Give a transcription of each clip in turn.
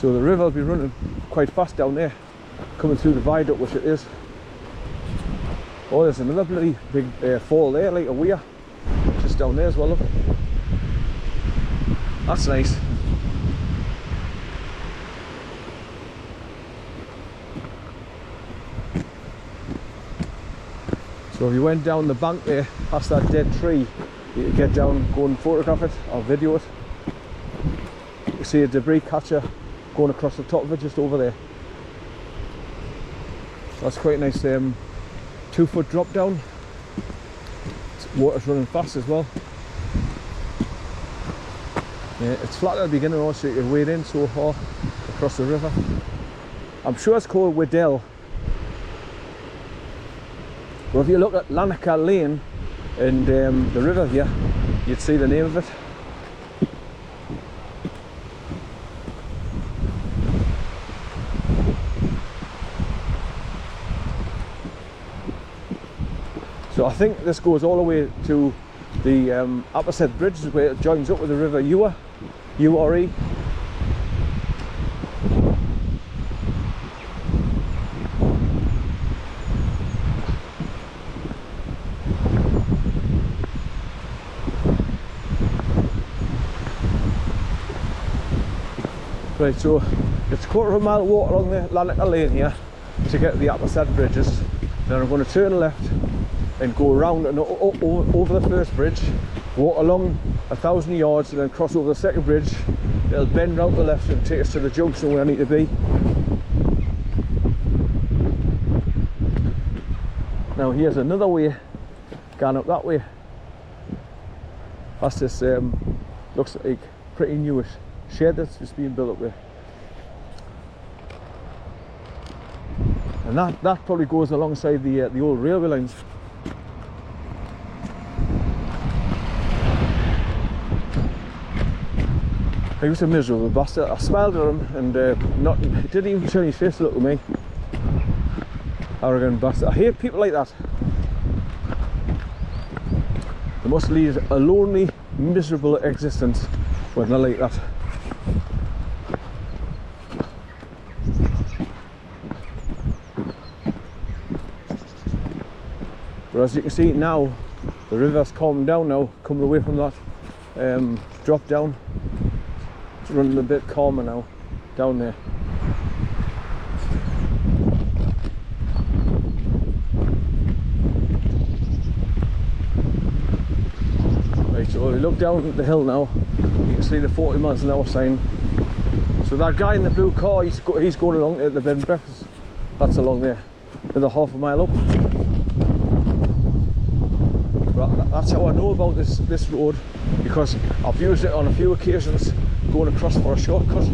So the river will be running quite fast down there, coming through the viaduct, which it is. Oh, there's another bloody big fall there, like a weir, just down there as well, look. That's nice. So if you went down the bank there, past that dead tree, you could get down, go and photograph it, or video it. You see a debris catcher going across the top of it, just over there. That's quite a nice 2-foot drop down. Water's running fast as well. Yeah, it's flat at the beginning also, you can wade in so far across the river. I'm sure it's called Waddell. Well, if you look at Lanarka Lane and the river here, you'd see the name of it. So I think this goes all the way to the APPERSETT Bridge, where it joins up with the river Ure. Right, so it's a quarter of a mile walk along the Lanarka Lane here to get to the APPERSETT bridges. Then I'm going to turn left and go around and over the first bridge, walk along 1,000 yards and then cross over the second bridge. It'll bend round to the left and take us to the junction where I need to be. Now here's another way going up that way. That's this looks like pretty newish shed that's just being built up there. And that probably goes alongside the old railway lines. He was a miserable bastard. I smiled at him and he didn't even turn his face to look at me. Arrogant bastard. I hate people like that. They must lead a lonely, miserable existence when they're like that. But as you can see now, the river's calming down now, coming away from that drop down. It's running a bit calmer now, down there. Right, so we look down at the hill now, you can see the 40 miles an hour sign. So that guy in the blue car, he's going along to the bed and breakfast. That's along there, another half a mile up. That's how I know about this road, because I've used it on a few occasions going across for a shortcut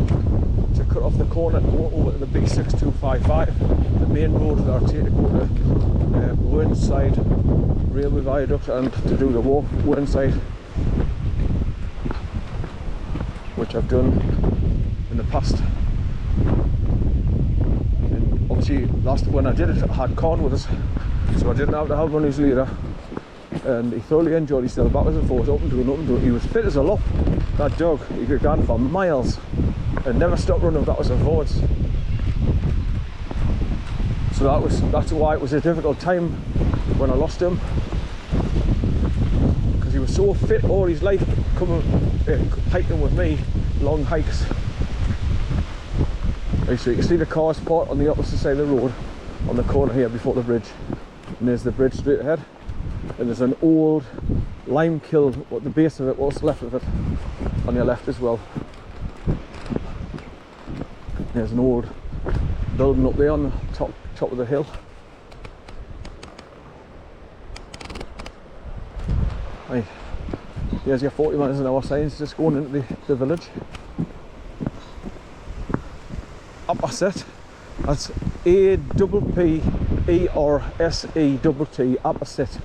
to cut off the corner to go over to the B6255, the main road that I take to go to Whernside Railway Viaduct and to do the walk Whernside, which I've done in the past. And obviously when I did it I had Con with us, so I didn't have to have one as leader. And he thoroughly enjoyed himself, backwards and forwards, up and down. He was fit as a lop, that dog. He could go on for miles and never stopped running backwards and forwards. So that's why it was a difficult time when I lost him, because he was so fit all his life, coming hiking with me, long hikes. Right, so you can see the cars parked on the opposite side of the road, on the corner here before the bridge, and there's the bridge straight ahead. And there's an old lime kiln at the base of it, what's left of it, on your left as well. There's an old building up there on the top of the hill. Right, here's your 40 miles an hour signs just going into the village. APPERSETT, that's APPERSETT, APPERSETT.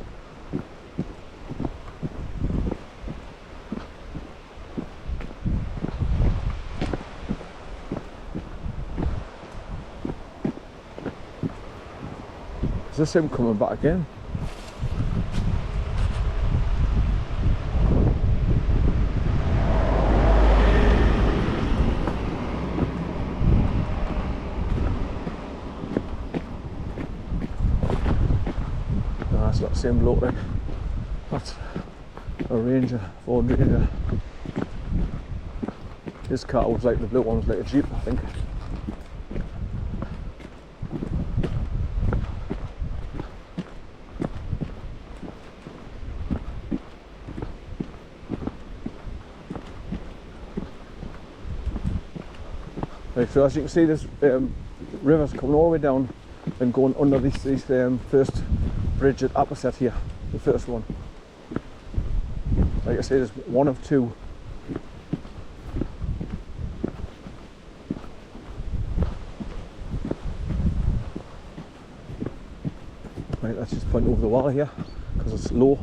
Is this him coming back again? same bloke like. That's a Ranger, Ford Ranger. His car was like the blue one was like a Jeep, I think. Right, so as you can see, this river's coming all the way down and going under this first bridge at APPERSETT here, the first one. Like I say, there's one of two. Right, let's just point over the water here because it's low.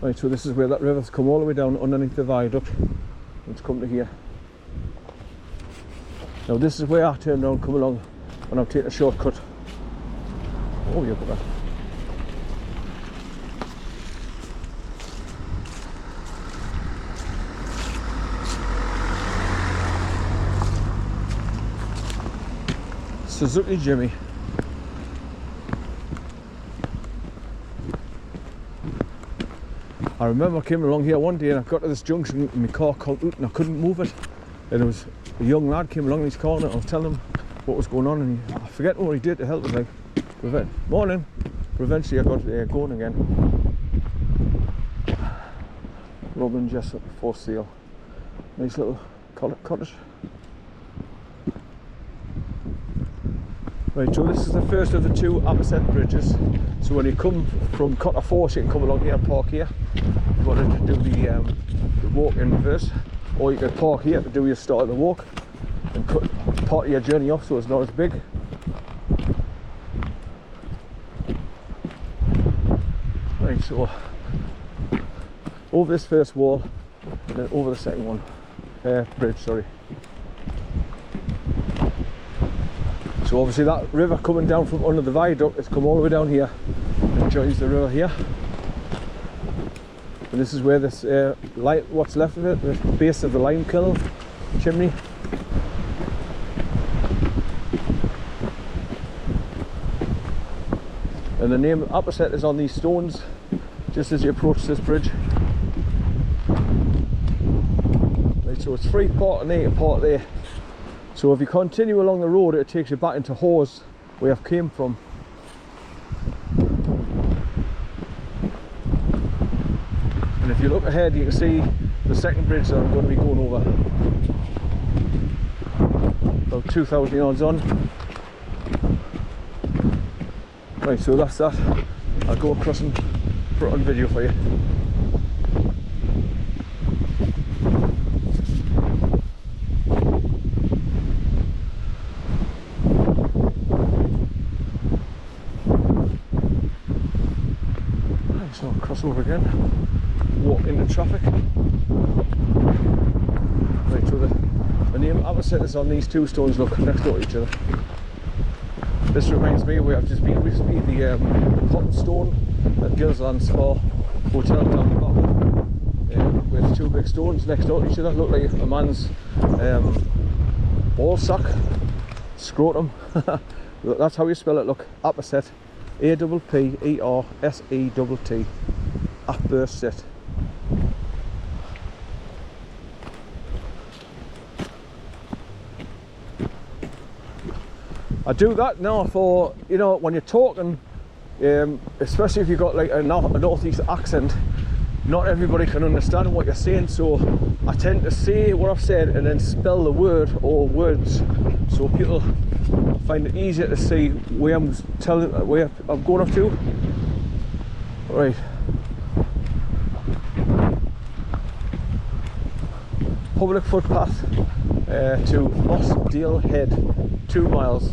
Right, so this is where that river's come all the way down underneath the viaduct. It's come to here. Now this is where I turn around, come along, and I'm taking a shortcut. Oh, yeah, but Suzuki Jimmy. I remember I came along here one day and I got to this junction and my car caught out and I couldn't move it. And there was a young lad came along in his car and I was telling him what was going on, and I forget what he did to help us. Like, morning. But eventually I got going again. Robin Jessup for sale. Nice little cottage. Right, so this is the first of the two APPERSETT bridges. So when you come from Cotter Force, you can come along here and park here. You want to do the walk in reverse, or you can park here to do your start of the walk and cut part of your journey off so it's not as big. Right, so over this first wall and then over the second one, bridge, sorry. So obviously that river coming down from under the viaduct, it's come all the way down here and joins the river here. And this is where this what's left of it, the base of the lime kiln chimney. And the name of APPERSETT is on these stones just as you approach this bridge. Right, so it's 3 part there, part there. So if you continue along the road, it takes you back into Hawes, where I've came from. And if you look ahead, you can see the second bridge that I'm going to be going over. About 2,000 yards on. Right, so that's that. I'll go across and put it on video for you. So I'll cross over again, walk into traffic. Right, so the name APPERSETT is on these two stones, look, next door to each other. This reminds me where I've just been recently, the Cotton Stone at Gillsland Spa Hotel down the bottom, with 2 big stones next door to each other, look like a man's ball sack, scrotum. That's how you spell it, look, APPERSETT. APPERSETT. APPERSETT. I do that now for, you know, when you're talking, especially if you've got like a northeast accent, not everybody can understand what you're saying, so I tend to say what I've said and then spell the word or words so people find it easier to see where I'm going off to. Right. Public footpath to Mossdale Head, 2 miles.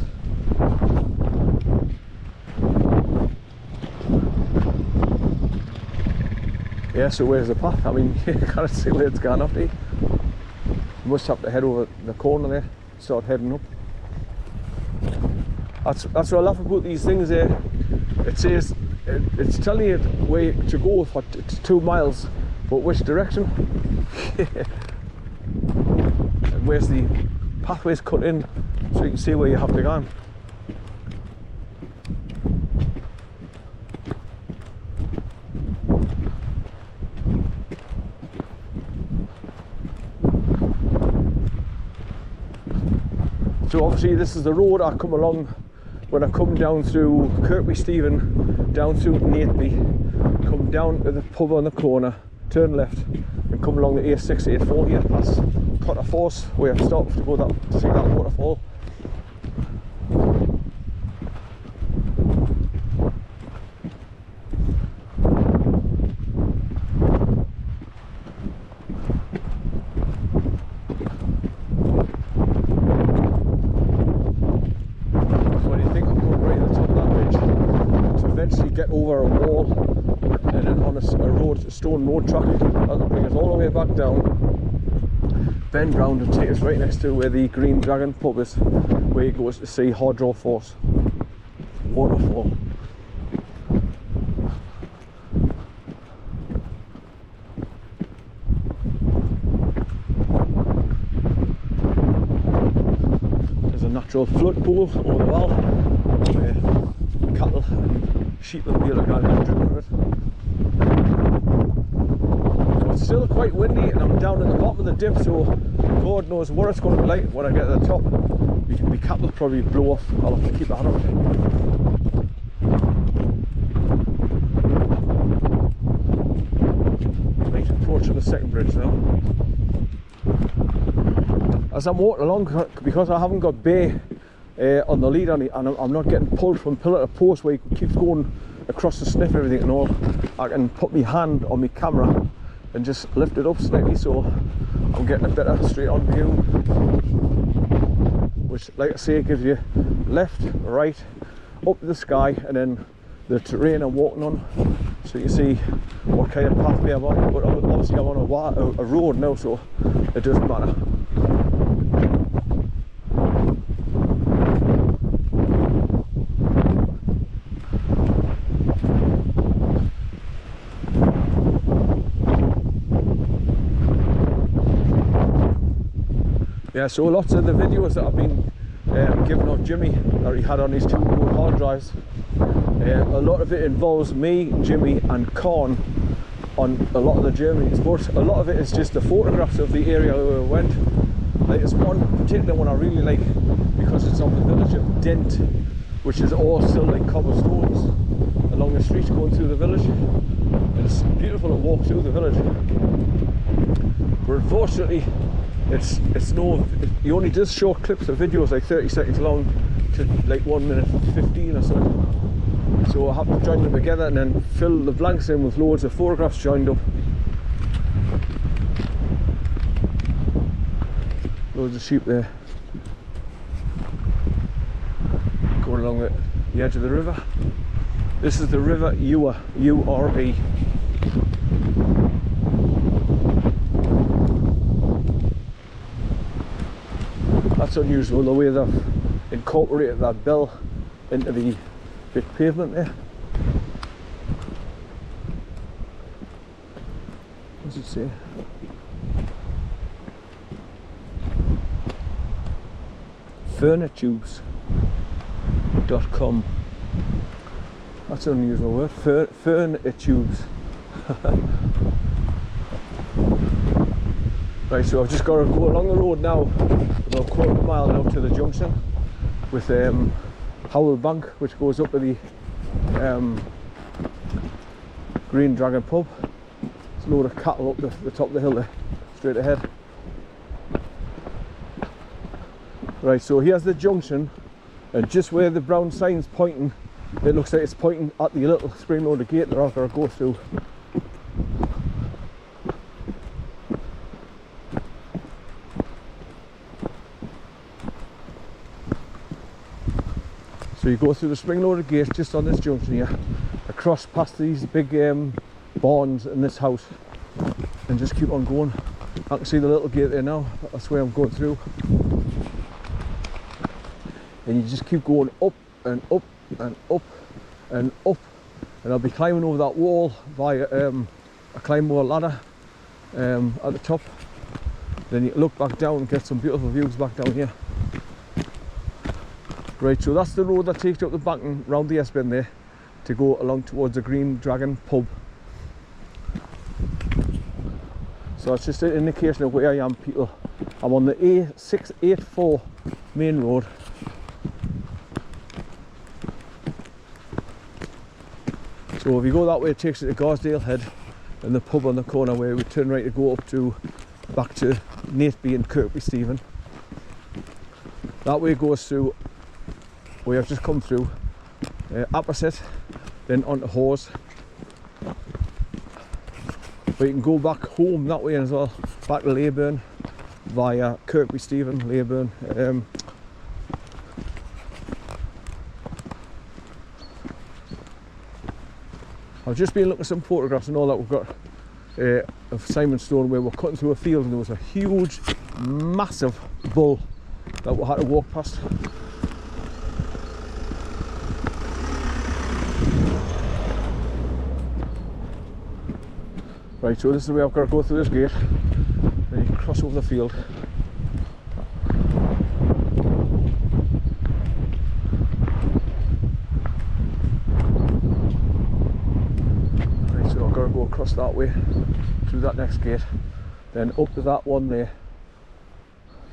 Yeah, so where's the path? I mean, you can't see where it's gone up to. You must have to head over the corner there, start heading up. That's what I love about these things there. It says, it's telling you where to go for 2 miles, but which direction? And where's the pathways cut in, so you can see where you have to go. So obviously this is the road I come along when I come down through Kirkby Stephen, down through Nateby, come down to the pub on the corner, turn left and come along the A684 here past Cotter Force where I've stopped to go to see that waterfall. Get over a wall and then on a stone road track that'll bring us all the way back down, bend round and take us right next to where the Green Dragon pub is, where you go to see Hardraw Force waterfall. There's a natural flood pool over the well where cattle and sheep will be able to go and drink of it. So it's still quite windy and I'm down at the bottom of the dip, so God knows what it's going to be like when I get to the top. My cap will probably blow off. I'll have to keep that on. Right, approaching the second bridge now. As I'm walking along, because I haven't got bay on the lead on it, and I'm not getting pulled from pillar to post where it keeps going across the sniff everything and all, I can put my hand on my camera and just lift it up slightly so I'm getting a better straight on view, which, like I say, gives you left, right, up the sky and then the terrain I'm walking on, so you see what kind of pathway I'm on. But obviously I'm on a road now, so it doesn't matter. Yeah, so lots of the videos that I've been giving off Jimmy that he had on his 2 GAYLE hard drives, a lot of it involves me, Jimmy and Con on a lot of the journeys, but a lot of it is just the photographs of the area where we went. Like, there's one particular one I really like because it's on the village of Dent, which is all still like cobblestones along the street going through the village, and it's beautiful to walk through the village. But unfortunately he only does short clips of videos like 30 seconds long to like 1 minute 15 or something, so I have to join them together and then fill the blanks in with loads of photographs joined up. Loads of sheep there going along the edge of the river. This is the river Ure, U-R-E. That's unusual, the way they've incorporated that bell into the bit pavement there. What does it say? Furnitubes.com. That's an unusual word. Furnitubes. Right, so I've just got to go along the road now, about a quarter of a mile now to the junction with Howell Bank, which goes up to the Green Dragon pub. There's a load of cattle up the top of the hill there, straight ahead. Right, so here's the junction, and just where the brown sign's pointing, it looks like it's pointing at the little spring loaded gate that I've got to go through. So you go through the spring-loaded gate just on this junction here, across past these big barns in this house, and just keep on going. I can see the little gate there now, that's where I'm going through. And you just keep going up and up and up and up, and I'll be climbing over that wall via a climb over ladder at the top. Then you look back down and get some beautiful views back down here. Right, so that's the road that takes you up the bank and round the S-bend there to go along towards the Green Dragon pub. So So it's just an indication of where I am, people. I'm on the A684 main road. So if you go that way, it takes you to GAYLE Head and the pub on the corner, where we turn right to go up to back to Nateby and Kirkby Stephen. That way goes through where I've just come through, APPERSETT, then onto Hawes. But you can go back home that way as well, back to Leyburn via Kirkby Stephen, Leyburn. I've just been looking at some photographs and all that we've got of Simonstone, where we're cutting through a field and there was a huge, massive bull that we had to walk past. Right, so this is the way I've got to go through this gate, then you can cross over the field. Right, so I've got to go across that way, through that next gate, then up to that one there,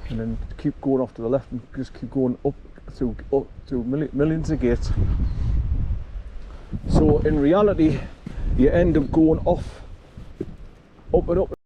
and then keep going off to the left and just keep going up through millions of gates. So in reality, you end up going off, up and up